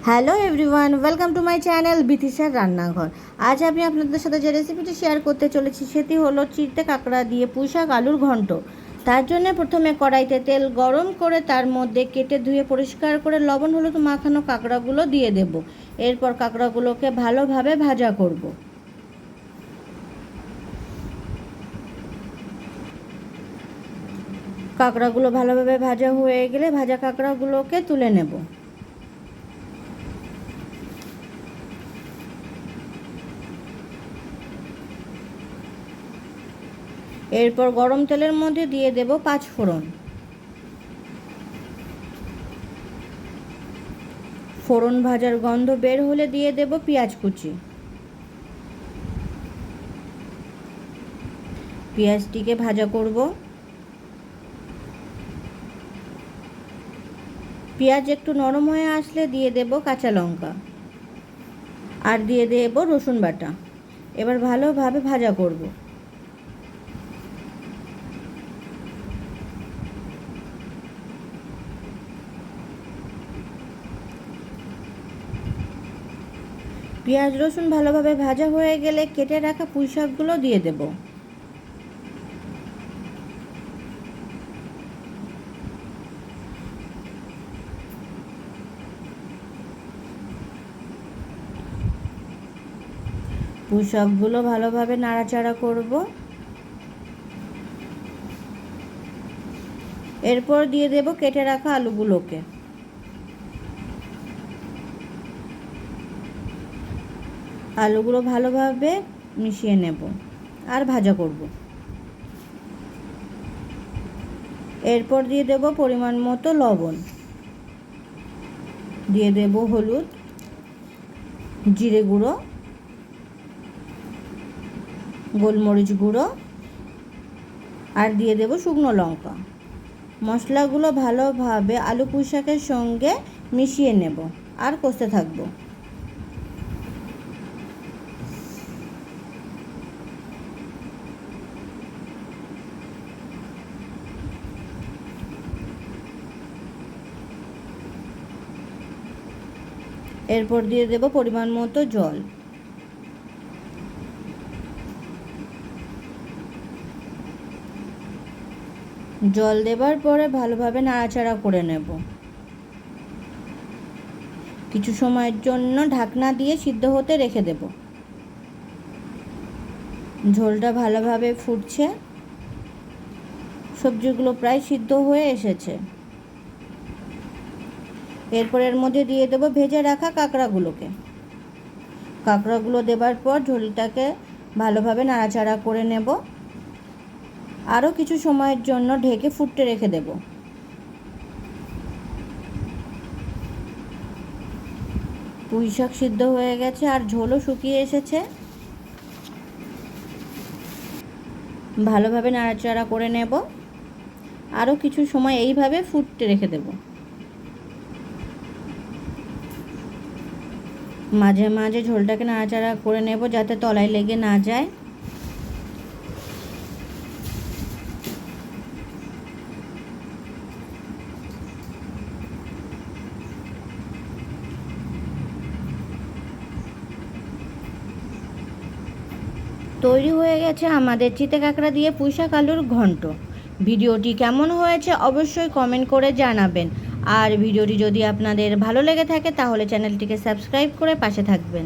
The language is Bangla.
Hello everyone, welcome to my channel বিথিশার রান্নাঘর। আজ আমি আপনাদের সাথে যে রেসিপিটি শেয়ার করতে চলেছি সেটি হলো চিড়তে কাঁকড়া দিয়ে পুঁইশাক আলুর ঘন্ট। তার জন্য প্রথমে কড়াইতে তেল গরম করে তার মধ্যে কেটে ধুয়ে পরিষ্কার করে লবণ হলুদ মাখানো কাঁকড়াগুলো দিয়ে দেব। এরপর কাঁকড়াগুলোকে ভালোভাবে ভাজা করব। কাঁকড়াগুলো ভালোভাবে ভাজা হয়ে গেলে ভাজা কাঁকড়াগুলোকে তুলে নেব। এরপর গরম তেলের মধ্যে দিয়ে দেব 5 ফোড়ন। ফোড়ন ভাজার গন্ধ বের হলে দিয়ে দেব পেঁয়াজ কুচি। পেঁয়াজটিকে ভাজা করব। পেঁয়াজ একটু নরম হয়ে আসলে দিয়ে দেব কাঁচা লঙ্কা আর দিয়ে দেব রসুন বাটা। এবার ভালোভাবে ভাজা করব। পেঁয়াজ রসুন ভালোভাবে ভাজা হয়ে গেলে কেটে রাখা পুঁইশাকগুলো দিয়ে দেব। পুঁইশাকগুলো ভালোভাবে নাড়াচাড়া করব। এরপর দিয়ে দেব কেটে রাখা আলুগুলোকে। আলুগুলো ভালোভাবে মিশিয়ে নেব আর ভাজা করব। এরপর দিয়ে দেব পরিমাণ মতো লবণ, দিয়ে দেব হলুদ, জিরে গুঁড়ো, গোলমরিচ গুঁড়ো আর দিয়ে দেব শুকনো লঙ্কা। মশলাগুলো ভালোভাবে আলু পুঁইশাকের সঙ্গে মিশিয়ে নেব আর কষতে থাকব। এরপর দিয়ে দেব পরিমাণ মতো জল। জল দেবার পরে ভালোভাবে নাড়াচাড়া করে নেব। কিছু সময়ের জন্য ঢাকনা দিয়ে সিদ্ধ হতে রেখে দেব। ঝোলটা ভালোভাবে ফুটছে, সবজিগুলো প্রায় সিদ্ধ হয়ে এসেছে। এরপর এর মধ্যে দিয়ে দেব ভেজে রাখা কাঁকড়াগুলো দেবার পর ঝোলটাকে ভালোভাবে নাড়াচাড়া করে নেব। আরও কিছু সময়ের জন্য ঢেকে ফুটতে রেখে দেব। পুঁইশাক সিদ্ধ হয়ে গেছে আর ঝোলও শুকিয়ে এসেছে। ভালোভাবে নাড়াচাড়া করে নেব। আরও কিছু সময় এইভাবে ফুটতে রেখে দেব। মাঝে মাঝে ঝোলটাকে নাড়াচাড়া করে নেব যাতে তলায় লেগে না যায়। তৈরি হয়ে গেছে আমাদের চিতে কাঁকড়া দিয়ে পুঁইশাক আলুর ঘন্ট। ভিডিওটি কেমন হয়েছে অবশ্যই কমেন্ট করে জানাবেন। আর ভিডিওটি যদি আপনাদের ভালো লেগে থাকে তাহলে চ্যানেলটিকে সাবস্ক্রাইব করে পাশে থাকবেন।